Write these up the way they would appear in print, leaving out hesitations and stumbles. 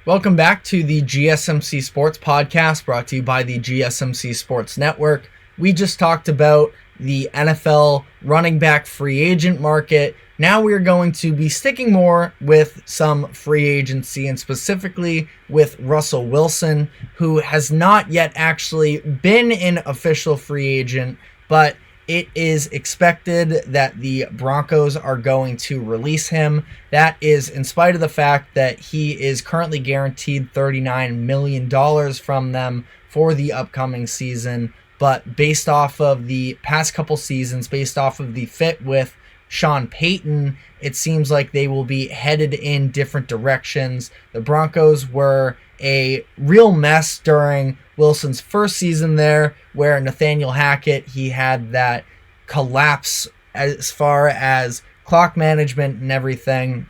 Welcome back to the GSMC Sports Podcast, brought to you by the GSMC Sports Network. We just talked about the NFL running back free agent market. Now we're going to be sticking more with some free agency, and specifically with Russell Wilson, who has not yet actually been an official free agent, but it is expected that the Broncos are going to release him. That is in spite of the fact that he is currently guaranteed $39 million from them for the upcoming season. But based off of the past couple seasons, based off of the fit with Sean Payton, it seems like they will be headed in different directions. The Broncos were a real mess during Wilson's first season there, where Nathaniel Hackett, he had that collapse as far as clock management and everything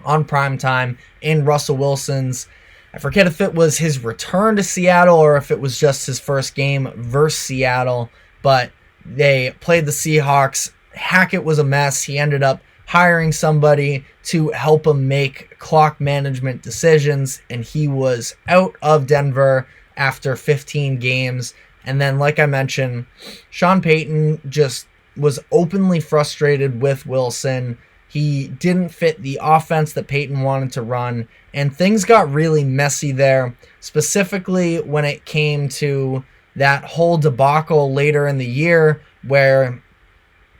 on primetime. In Russell Wilson's, I forget if it was his return to Seattle or if it was just his first game versus Seattle, but they played the Seahawks. Hackett was a mess. He ended up hiring somebody to help him make clock management decisions, and he was out of Denver after 15 games. And then, like I mentioned, Sean Payton just was openly frustrated with Wilson. He didn't fit the offense that Payton wanted to run, and things got really messy there, specifically when it came to that whole debacle later in the year where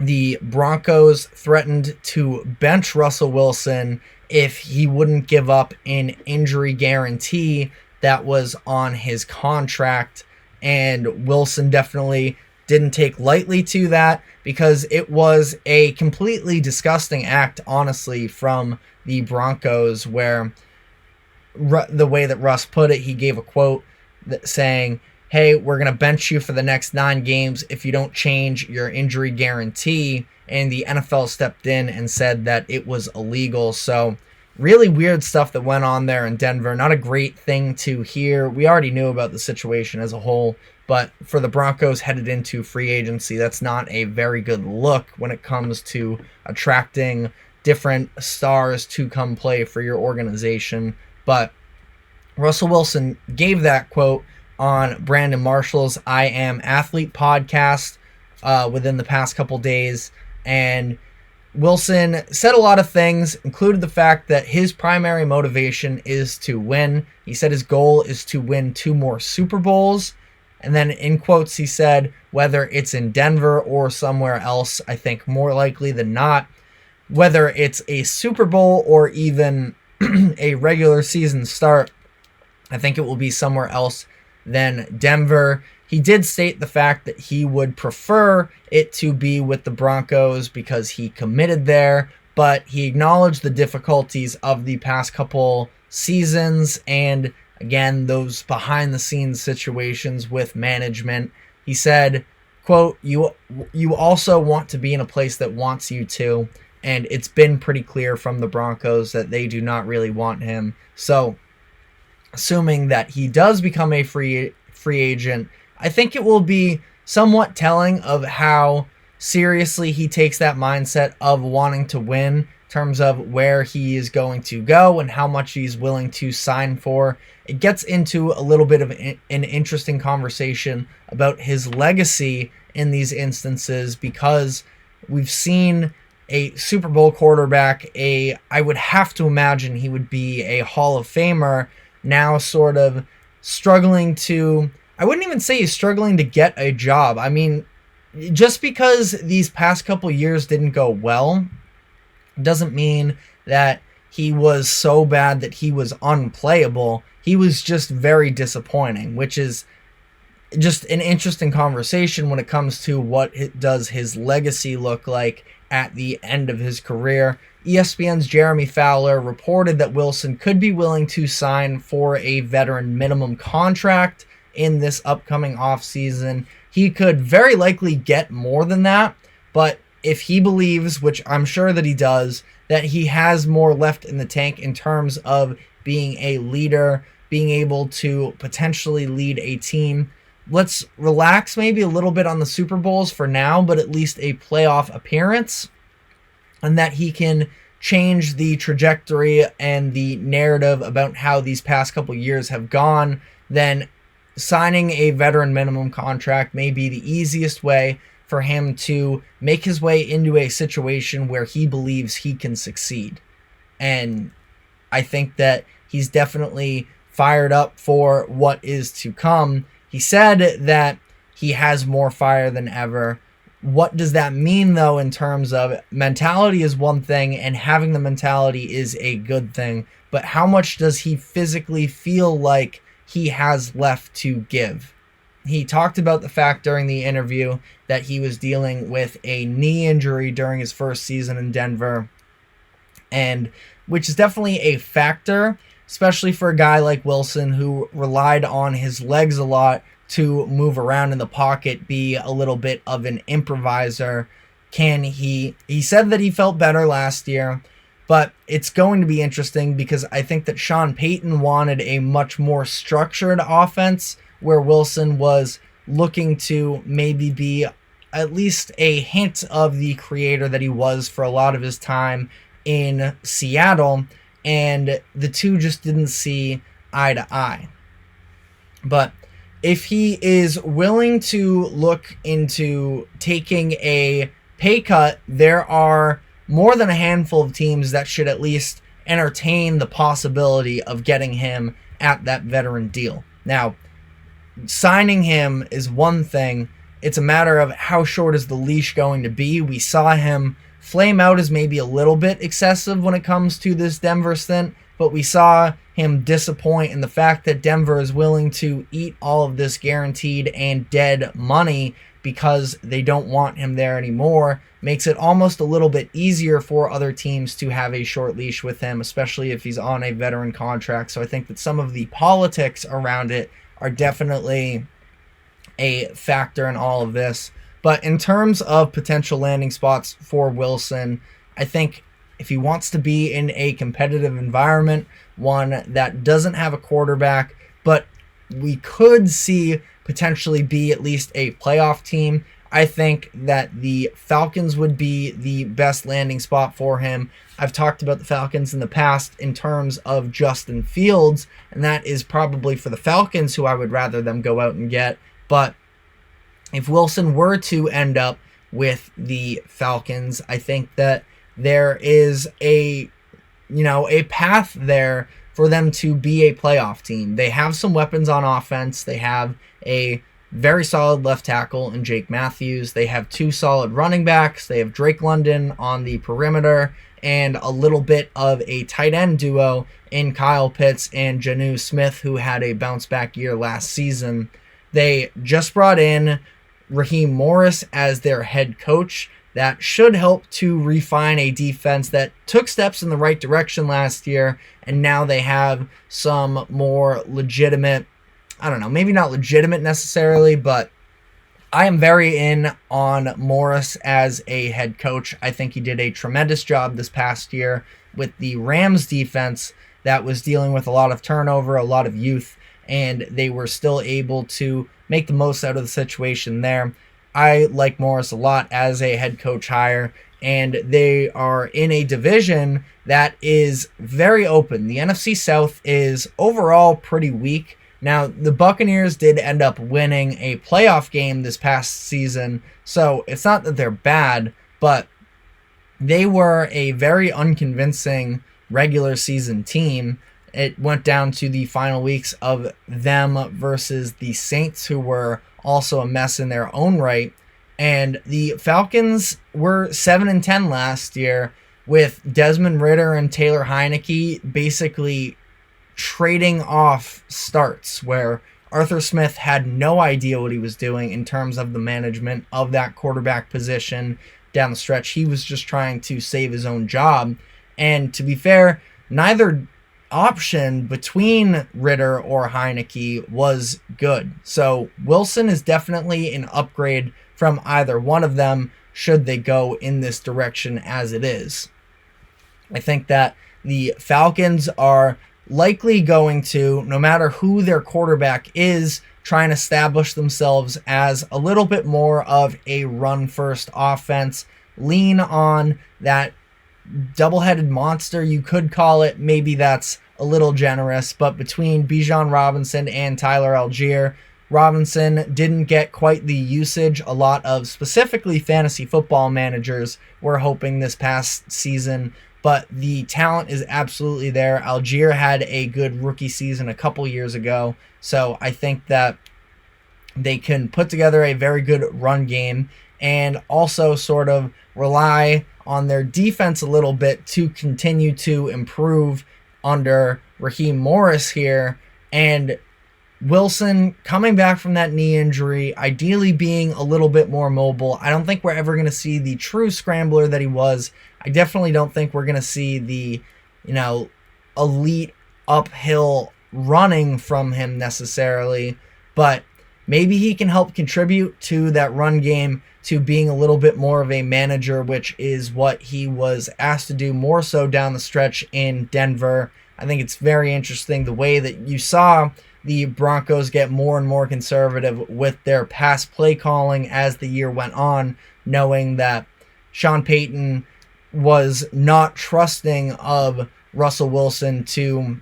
the Broncos threatened to bench Russell Wilson if he wouldn't give up an injury guarantee that was on his contract. And Wilson definitely didn't take lightly to that, because it was a completely disgusting act, honestly, from the Broncos, where the way that Russ put it, he gave a quote saying, "Hey, we're going to bench you for the next 9 games if you don't change your injury guarantee." And the NFL stepped in and said that it was illegal. So really weird stuff that went on there in Denver. Not a great thing to hear. We already knew about the situation as a whole, but for the Broncos headed into free agency, that's not a very good look when it comes to attracting different stars to come play for your organization. But Russell Wilson gave that quote on Brandon Marshall's I Am Athlete podcast within the past couple days, and Wilson said a lot of things, included the fact that his primary motivation is to win. He said his goal is to win 2 more Super Bowls, and then in quotes he said, whether it's in Denver or somewhere else, I think more likely than not, whether it's a Super Bowl or even a regular season start, I think it will be somewhere else than Denver. He did state the fact that he would prefer it to be with the Broncos because he committed there, but he acknowledged the difficulties of the past couple seasons and, again, those behind-the-scenes situations with management. He said, quote, you also want to be in a place that wants you to, and it's been pretty clear from the Broncos that they do not really want him. So, assuming that he does become a free agent, I think it will be somewhat telling of how seriously he takes that mindset of wanting to win in terms of where he is going to go and how much he's willing to sign for. It gets into a little bit of an interesting conversation about his legacy in these instances, because we've seen a Super Bowl quarterback, I would have to imagine he would be a Hall of Famer, now sort of struggling to, I wouldn't even say he's struggling to get a job. I mean, just because these past couple years didn't go well doesn't mean that he was so bad that he was unplayable. He was just very disappointing, which is just an interesting conversation when it comes to what does his legacy look like at the end of his career. ESPN's Jeremy Fowler reported that Wilson could be willing to sign for a veteran minimum contract in this upcoming offseason. He could very likely get more than that, but if he believes, which I'm sure that he does, that he has more left in the tank in terms of being a leader, being able to potentially lead a team, let's relax maybe a little bit on the Super Bowls for now, but at least a playoff appearance, and that he can change the trajectory and the narrative about how these past couple years have gone, then signing a veteran minimum contract may be the easiest way for him to make his way into a situation where he believes he can succeed. And I think that he's definitely fired up for what is to come. He said that he has more fire than ever. What does that mean, though, in terms of mentality is one thing, and having the mentality is a good thing, but how much does he physically feel like he has left to give? He talked about the fact during the interview that he was dealing with a knee injury during his first season in Denver, and which is definitely a factor, especially for a guy like Wilson who relied on his legs a lot to move around in the pocket, be a little bit of an improviser. He said that he felt better last year, but it's going to be interesting because I think that Sean Payton wanted a much more structured offense where Wilson was looking to maybe be at least a hint of the creator that he was for a lot of his time in Seattle, and the two just didn't see eye to eye. But if he is willing to look into taking a pay cut, there are more than a handful of teams that should at least entertain the possibility of getting him at that veteran deal. Now, signing him is one thing. It's a matter of how short is the leash going to be. We saw him flame out as maybe a little bit excessive when it comes to this Denver stint, but we saw him disappoint in the fact that Denver is willing to eat all of this guaranteed and dead money because they don't want him there anymore. Makes it almost a little bit easier for other teams to have a short leash with him, especially if he's on a veteran contract. So I think that some of the politics around it are definitely a factor in all of this. But in terms of potential landing spots for Wilson, I think if he wants to be in a competitive environment, one that doesn't have a quarterback, but we could see potentially be at least a playoff team, I think that the Falcons would be the best landing spot for him. I've talked about the Falcons in the past in terms of Justin Fields, and that is probably for the Falcons who I would rather them go out and get. But if Wilson were to end up with the Falcons, I think that there is a path there for them to be a playoff team. They have some weapons on offense. They have a very solid left tackle in Jake Matthews. They have two solid running backs. They have Drake London on the perimeter and a little bit of a tight end duo in Kyle Pitts and Jonnu Smith, who had a bounce back year last season. They just brought in Raheem Morris as their head coach. That should help to refine a defense that took steps in the right direction last year, and now they have some more legitimate, maybe not legitimate necessarily, but I am very in on Morris as a head coach. I think he did a tremendous job this past year with the Rams defense that was dealing with a lot of turnover, a lot of youth, and they were still able to make the most out of the situation there. I like Morris a lot as a head coach hire, and they are in a division that is very open. The NFC South is overall pretty weak. Now, the Buccaneers did end up winning a playoff game this past season, so it's not that they're bad, but they were a very unconvincing regular season team. It went down to the final weeks of them versus the Saints, who were also a mess in their own right. And the Falcons were 7-10 last year, with Desmond Ridder and Taylor Heineke basically trading off starts, where Arthur Smith had no idea what he was doing in terms of the management of that quarterback position down the stretch. He was just trying to save his own job. And to be fair, neither option between Ridder or Heineke was good. So Wilson is definitely an upgrade from either one of them should they go in this direction as it is. I think that the Falcons are likely going to, no matter who their quarterback is, try and establish themselves as a little bit more of a run-first offense, lean on that double-headed monster, you could call it. Maybe that's a little generous, but between Bijan Robinson and Tyler Algier, Robinson didn't get quite the usage a lot of specifically fantasy football managers were hoping this past season, but the talent is absolutely there. Algier had a good rookie season a couple years ago, so I think that they can put together a very good run game and also sort of rely on their defense a little bit to continue to improve under Raheem Morris here. And Wilson coming back from that knee injury, ideally being a little bit more mobile. I don't think we're ever going to see the true scrambler that he was. I definitely don't think we're going to see the, elite uphill running from him necessarily, but maybe he can help contribute to that run game, to being a little bit more of a manager, which is what he was asked to do more so down the stretch in Denver. I think it's very interesting the way that you saw the Broncos get more and more conservative with their pass play calling as the year went on, knowing that Sean Payton was not trusting of Russell Wilson to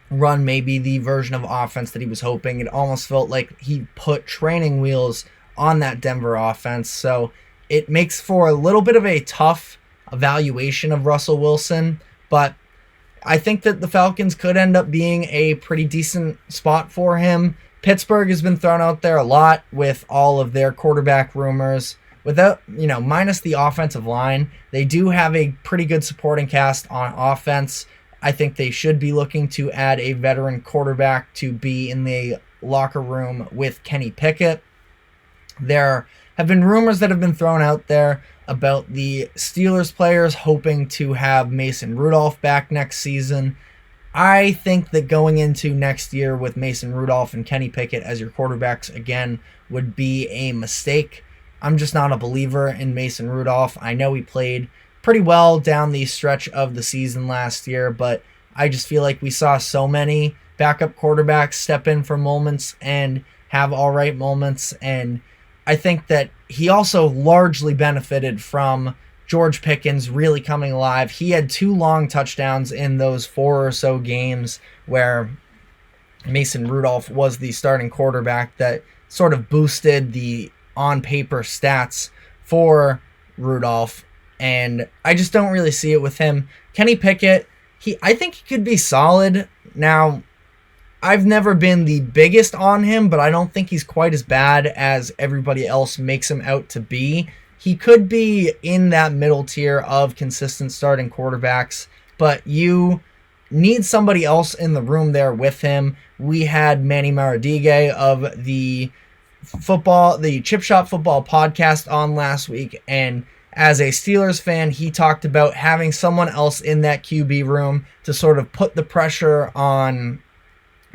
run maybe the version of offense that he was hoping. It almost felt like he put training wheels on that Denver offense. So it makes for a little bit of a tough evaluation of Russell Wilson, but I think that the Falcons could end up being a pretty decent spot for him. Pittsburgh has been thrown out there a lot with all of their quarterback rumors. Without, minus the offensive line, they do have a pretty good supporting cast on offense. I think they should be looking to add a veteran quarterback to be in the locker room with Kenny Pickett. There have been rumors that have been thrown out there about the Steelers players hoping to have Mason Rudolph back next season. I think that going into next year with Mason Rudolph and Kenny Pickett as your quarterbacks again would be a mistake. I'm just not a believer in Mason Rudolph. I know he played pretty well down the stretch of the season last year, but I just feel like we saw so many backup quarterbacks step in for moments and have all right moments, and I think that he also largely benefited from George Pickens really coming alive. He had 2 long touchdowns in those 4 or so games where Mason Rudolph was the starting quarterback that sort of boosted the on-paper stats for Rudolph, and I just don't really see it with him. Kenny Pickett, I think he could be solid. Now, I've never been the biggest on him, but I don't think he's quite as bad as everybody else makes him out to be. He could be in that middle tier of consistent starting quarterbacks, but you need somebody else in the room there with him. We had Manny Maradigue of the Chip Shot Football podcast on last week, and as a Steelers fan, he talked about having someone else in that QB room to sort of put the pressure on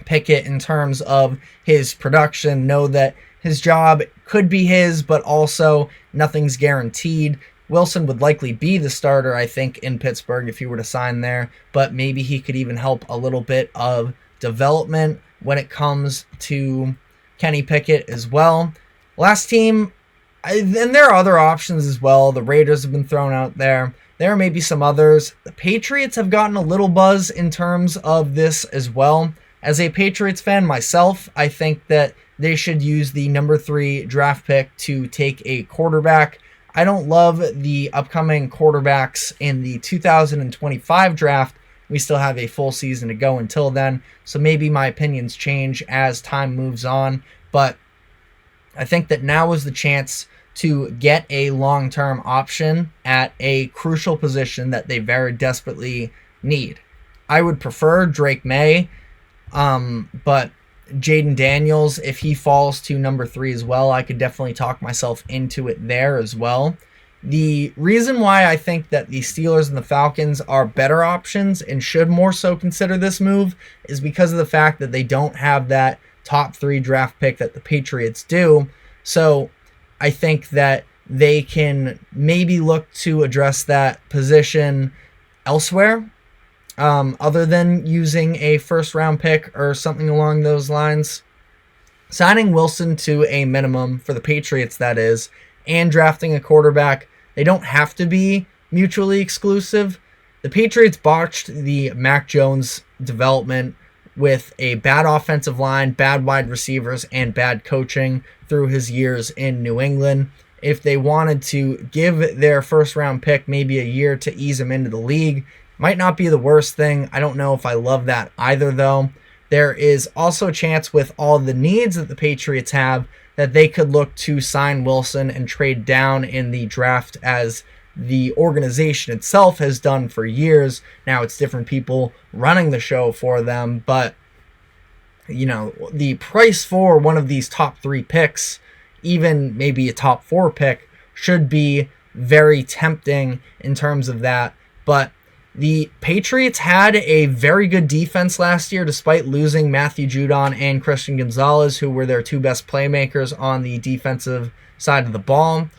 Pickett in terms of his production, know that his job could be his, but also nothing's guaranteed. Wilson would likely be the starter, I think, in Pittsburgh if he were to sign there, but maybe he could even help a little bit of development when it comes to Kenny Pickett as well. Last team, and there are other options as well. The Raiders have been thrown out there. There may be some others. The Patriots have gotten a little buzz in terms of this as well. As a Patriots fan myself, I think that they should use the number 3 draft pick to take a quarterback. I don't love the upcoming quarterbacks in the 2025 draft. We still have a full season to go until then, so maybe my opinions change as time moves on. But I think that now is the chance to get a long-term option at a crucial position that they very desperately need. I would prefer Drake May, but Jaden Daniels, if he falls to number 3 as well, I could definitely talk myself into it there as well. The reason why I think that the Steelers and the Falcons are better options and should more so consider this move is because of the fact that they don't have that top 3 draft pick that the Patriots do. So I think that they can maybe look to address that position elsewhere, other than using a first-round pick or something along those lines. Signing Wilson to a minimum for the Patriots, that is, and drafting a quarterback, they don't have to be mutually exclusive. The Patriots botched the Mac Jones development with a bad offensive line, bad wide receivers, and bad coaching through his years in New England. If they wanted to give their first round pick maybe a year to ease him into the league, might not be the worst thing. I don't know if I love that either, though. There is also a chance with all the needs that the Patriots have that they could look to sign Wilson and trade down in the draft, as the organization itself has done for years. Now it's different people running the show for them, but the price for one of these top 3 picks, even maybe a top 4 pick, should be very tempting in terms of that. But the Patriots had a very good defense last year, despite losing Matthew Judon and Christian Gonzalez, who were their 2 best playmakers on the defensive side of the ball.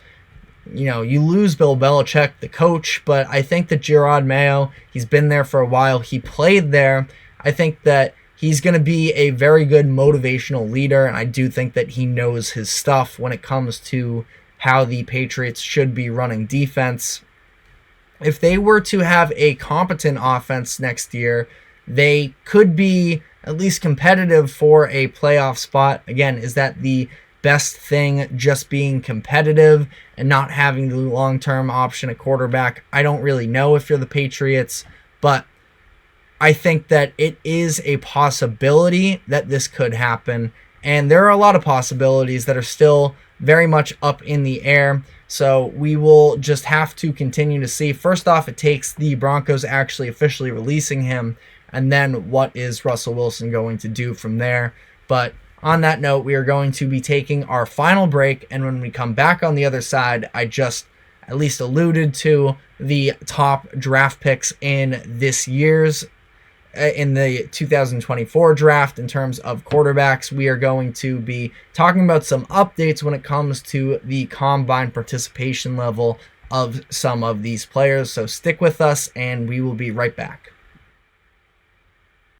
You lose Bill Belichick, the coach, but I think that Gerard Mayo, he's been there for a while. He played there. I think that he's going to be a very good motivational leader, and I do think that he knows his stuff when it comes to how the Patriots should be running defense. If they were to have a competent offense next year, they could be at least competitive for a playoff spot. Again, is that the best thing, just being competitive and not having the long-term option at quarterback? I don't really know if you're the Patriots, but I think that it is a possibility that this could happen, and there are a lot of possibilities that are still very much up in the air, so we will just have to continue to see. First off, it takes the Broncos actually officially releasing him, and then what is Russell Wilson going to do from there. But on that note, we are going to be taking our final break, and when we come back on the other side, I just at least alluded to the top draft picks in this year's, in the 2024 draft in terms of quarterbacks. We are going to be talking about some updates when it comes to the combine participation level of some of these players. So stick with us, and we will be right back.